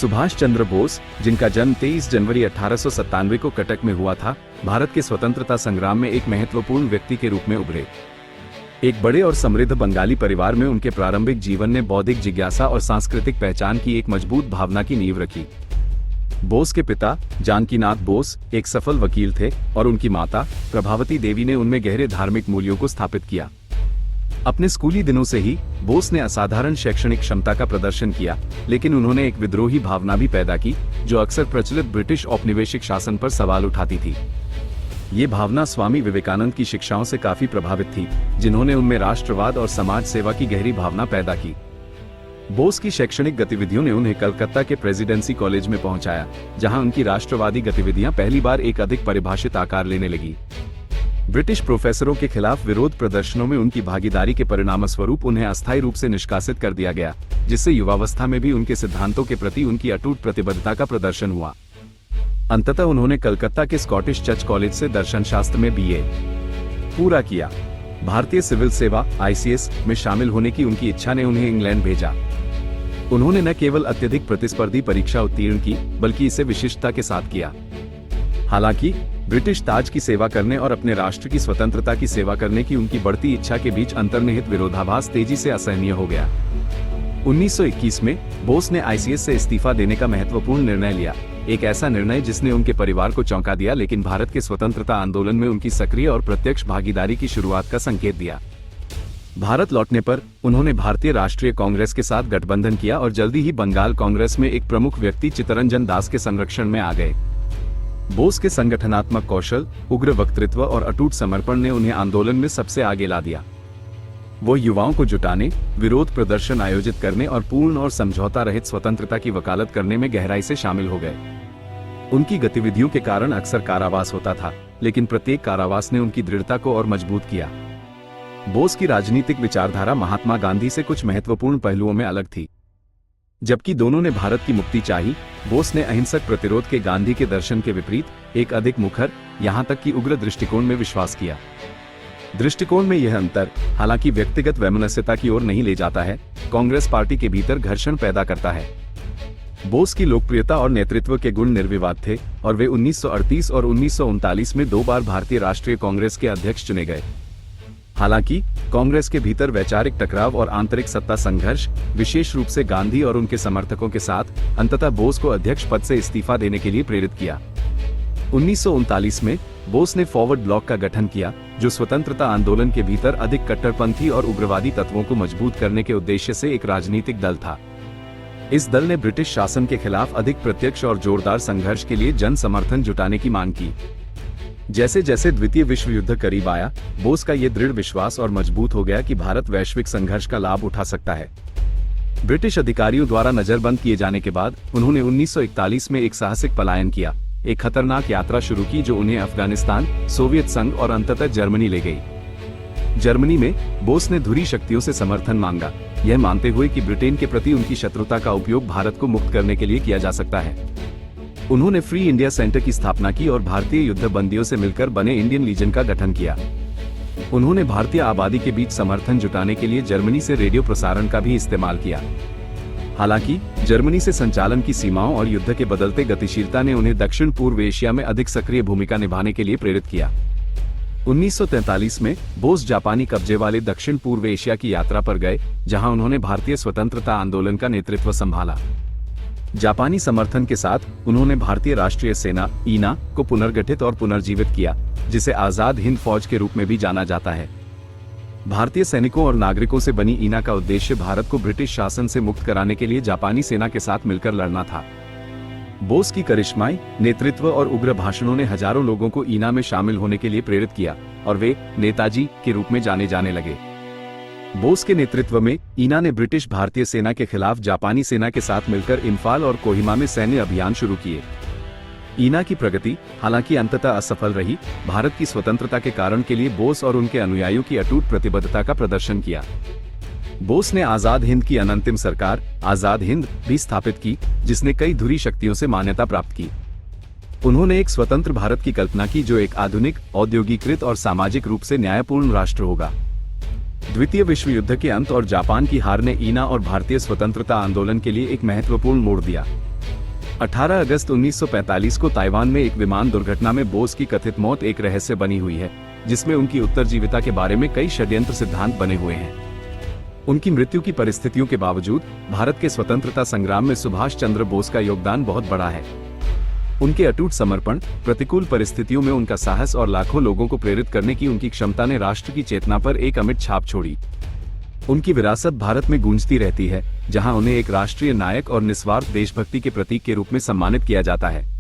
सुभाष चंद्र बोस, जिनका जन्म 23 जनवरी 1897 को कटक में हुआ था, भारत के स्वतंत्रता संग्राम में एक महत्वपूर्ण व्यक्ति के रूप में उभरे। एक बड़े और समृद्ध बंगाली परिवार में उनके प्रारंभिक जीवन ने बौद्धिक जिज्ञासा और सांस्कृतिक पहचान की एक मजबूत भावना की नींव रखी। बोस के पिता जानकीनाथ बोस एक सफल वकील थे और उनकी माता प्रभावती देवी ने उनमें गहरे धार्मिक मूल्यों को स्थापित किया। अपने स्कूली दिनों से ही बोस ने असाधारण शैक्षणिक क्षमता का प्रदर्शन किया, लेकिन उन्होंने एक विद्रोही भावना भी पैदा की जो अक्सर प्रचलित ब्रिटिश औपनिवेशिक शासन पर सवाल उठाती थी। ये भावना स्वामी विवेकानंद की शिक्षाओं से काफी प्रभावित थी, जिन्होंने उनमें राष्ट्रवाद और समाज सेवा की गहरी भावना पैदा की। बोस की शैक्षणिक गतिविधियों ने उन्हें कलकत्ता के प्रेसिडेंसी कॉलेज में पहुंचाया, जहां उनकी राष्ट्रवादी गतिविधियां पहली बार एक अधिक परिभाषित आकार लेने लगी। ब्रिटिश प्रोफेसरों के खिलाफ विरोध प्रदर्शनों में उनकी भागीदारी के परिणामस्वरूप उन्हें अस्थायी रूप से निष्कासित कर दिया गया, जिससे युवावस्था में भी उनके सिद्धांतों के प्रति उनकी अटूट प्रतिबद्धता का प्रदर्शन हुआ। अंततः उन्होंने कलकत्ता के स्कॉटिश चर्च कॉलेज से दर्शनशास्त्र में BA पूरा किया। भारतीय सिविल सेवा ICS में शामिल होने की उनकी इच्छा ने उन्हें इंग्लैंड भेजा। उन्होंने न केवल अत्यधिक प्रतिस्पर्धी परीक्षा उत्तीर्ण की, बल्कि इसे विशिष्टता के साथ किया। हालांकि ब्रिटिश ताज की सेवा करने और अपने राष्ट्र की स्वतंत्रता की सेवा करने की उनकी बढ़ती इच्छा के बीच अंतर्निहित विरोधाभास तेजी से असहनीय हो गया। 1921 में बोस ने ICS से इस्तीफा देने का महत्वपूर्ण निर्णय लिया, एक ऐसा निर्णय जिसने उनके परिवार को चौंका दिया, लेकिन भारत के स्वतंत्रता आंदोलन में उनकी सक्रिय और प्रत्यक्ष भागीदारी की शुरुआत का संकेत दिया। भारत लौटने पर उन्होंने भारतीय राष्ट्रीय कांग्रेस के साथ गठबंधन किया और जल्दी ही बंगाल कांग्रेस में एक प्रमुख व्यक्ति चित्तरंजन दास के संरक्षण में आ गए। बोस के संगठनात्मक कौशल, उग्र वक्तृत्व और अटूट समर्पण ने उन्हें आंदोलन में सबसे आगे ला दिया। वो युवाओं को जुटाने, विरोध प्रदर्शन आयोजित करने और पूर्ण और समझौता रहित स्वतंत्रता की वकालत करने में गहराई से शामिल हो गए। उनकी गतिविधियों के कारण अक्सर कारावास होता था, लेकिन प्रत्येक कारावास ने उनकी दृढ़ता को और मजबूत किया। बोस की राजनीतिक विचारधारा महात्मा गांधी से कुछ महत्वपूर्ण पहलुओं में अलग थी। जबकि दोनों ने भारत की मुक्ति चाही, बोस ने अहिंसक प्रतिरोध के गांधी के दर्शन के विपरीत एक अधिक मुखर, यहां तक कि उग्र दृष्टिकोण में विश्वास किया। दृष्टिकोण में यह अंतर, हालांकि व्यक्तिगत वैमनस्यता की ओर नहीं ले जाता है, कांग्रेस पार्टी के भीतर घर्षण पैदा करता है। बोस की लोकप्रियता और नेतृत्व के गुण निर्विवाद थे और वे 1938 और 1939 में 2 बार भारतीय राष्ट्रीय कांग्रेस के अध्यक्ष चुने गए। हालांकि कांग्रेस के भीतर वैचारिक टकराव और आंतरिक सत्ता संघर्ष, विशेष रूप से गांधी और उनके समर्थकों के साथ, अंततः बोस को अध्यक्ष पद से इस्तीफा देने के लिए प्रेरित किया। 1939 में बोस ने फॉरवर्ड ब्लॉक का गठन किया, जो स्वतंत्रता आंदोलन के भीतर अधिक कट्टरपंथी और उग्रवादी तत्वों को मजबूत करने के उद्देश्य से एक राजनीतिक दल था। इस दल ने ब्रिटिश शासन के खिलाफ अधिक प्रत्यक्ष और जोरदार संघर्ष के लिए जन समर्थन जुटाने की मांग की। जैसे जैसे द्वितीय विश्व युद्ध करीब आया, बोस का ये दृढ़ विश्वास और मजबूत हो गया कि भारत वैश्विक संघर्ष का लाभ उठा सकता है। ब्रिटिश अधिकारियों द्वारा नजरबंद किए जाने के बाद उन्होंने 1941 में एक साहसिक पलायन किया, एक खतरनाक यात्रा शुरू की जो उन्हें अफगानिस्तान, सोवियत संघ और अंततः जर्मनी ले गई। जर्मनी में बोस ने धुरी शक्तियों से समर्थन मांगा, यह मानते हुए कि ब्रिटेन के प्रति उनकी शत्रुता का उपयोग भारत को मुक्त करने के लिए किया जा सकता है। उन्होंने फ्री इंडिया सेंटर की स्थापना की और भारतीय युद्ध बंदियों से मिलकर बने इंडियन लीजन का गठन किया। उन्होंने भारतीय आबादी के बीच समर्थन जुटाने के लिए जर्मनी से रेडियो प्रसारण का भी इस्तेमाल किया। हालांकि जर्मनी से संचालन की सीमाओं और युद्ध के बदलते गतिशीलता ने उन्हें दक्षिण पूर्व एशिया में अधिक सक्रिय भूमिका निभाने के लिए प्रेरित किया। 1943 में बोस जापानी कब्जे वाले दक्षिण पूर्व एशिया की यात्रा पर गए, जहां उन्होंने भारतीय स्वतंत्रता आंदोलन का नेतृत्व संभाला। जापानी समर्थन के साथ उन्होंने भारतीय राष्ट्रीय सेना (ईना) को पुनर्गठित और पुनर्जीवित किया, जिसे आजाद हिंद फौज के रूप में भी जाना जाता है। भारतीय सैनिकों और नागरिकों से बनी ईना का उद्देश्य भारत को ब्रिटिश शासन से मुक्त कराने के लिए जापानी सेना के साथ मिलकर लड़ना था। बोस की करिश्माई नेतृत्व और उग्र भाषणों ने हजारों लोगों को ईना में शामिल होने के लिए प्रेरित किया और वे नेताजी के रूप में जाने जाने लगे। बोस के नेतृत्व में ईना ने ब्रिटिश भारतीय सेना के खिलाफ जापानी सेना के साथ मिलकर इम्फाल और कोहिमा में सैन्य अभियान शुरू किए। ईना की प्रगति हालांकि अंततः असफल रही, भारत की स्वतंत्रता के कारण के लिए बोस और उनके अनुयायियों की अटूट प्रतिबद्धता का प्रदर्शन किया। बोस ने आजाद हिंद की अनंतिम सरकार आजाद हिंद भी स्थापित की, जिसने कई धुरी शक्तियों से मान्यता प्राप्त की। उन्होंने एक स्वतंत्र भारत की कल्पना की जो एक आधुनिक, औद्योगिकृत और सामाजिक रूप से न्यायपूर्ण राष्ट्र होगा। द्वितीय विश्व युद्ध के अंत और जापान की हार ने ईना और भारतीय स्वतंत्रता आंदोलन के लिए एक महत्वपूर्ण मोड़ दिया। 18 अगस्त 1945 को ताइवान में एक विमान दुर्घटना में बोस की कथित मौत एक रहस्य बनी हुई है, जिसमें उनकी उत्तरजीविता के बारे में कई षड्यंत्र सिद्धांत बने हुए हैं। उनकी मृत्यु की परिस्थितियों के बावजूद भारत के स्वतंत्रता संग्राम में सुभाष चंद्र बोस का योगदान बहुत बड़ा है। उनके अटूट समर्पण, प्रतिकूल परिस्थितियों में उनका साहस और लाखों लोगों को प्रेरित करने की उनकी क्षमता ने राष्ट्र की चेतना पर एक अमिट छाप छोड़ी। उनकी विरासत भारत में गूंजती रहती है, जहां उन्हें एक राष्ट्रीय नायक और निस्वार्थ देशभक्ति के प्रतीक के रूप में सम्मानित किया जाता है।